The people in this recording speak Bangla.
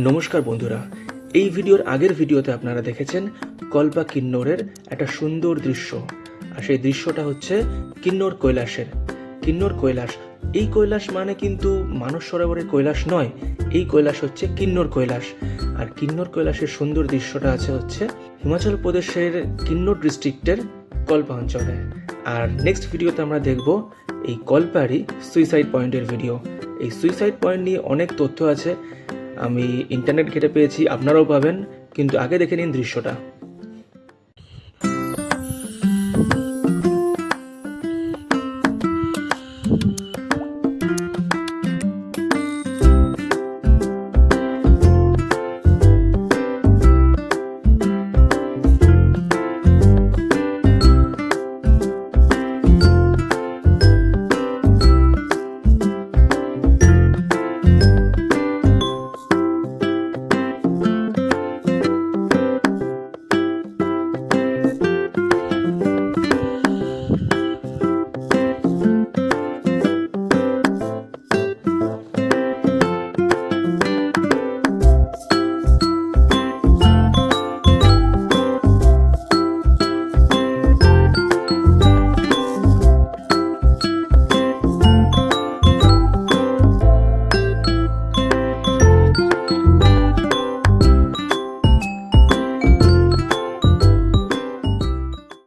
নমস্কার বন্ধুরা, এই ভিডিওর আগের ভিডিওতে আপনারা দেখেছেন কল্পা কিন্নরের একটা সুন্দর দৃশ্য। আর সেই দৃশ্যটা হচ্ছে কিন্নর কৈলাসের। কিন্নর কৈলাস, এই কৈলাস মানে কিন্তু মানস সরোবরের কৈলাস নয়, এই কৈলাস হচ্ছে কিন্নর কৈলাস। আর কিন্নর কৈলাসের সুন্দর দৃশ্যটা আছে হচ্ছে হিমাচল প্রদেশের কিন্নর ডিস্ট্রিক্টের কল্পা অঞ্চলে। আর নেক্সট ভিডিওতে আমরা দেখব এই কল্পারই সুইসাইড পয়েন্টের ভিডিও। এই সুইসাইড পয়েন্ট নিয়ে অনেক তথ্য আছে, আমি ইন্টারনেট ঘেটে পেয়েছি, আপনারাও পাবেন, কিন্তু আগে দেখে নিন দৃশ্যটা।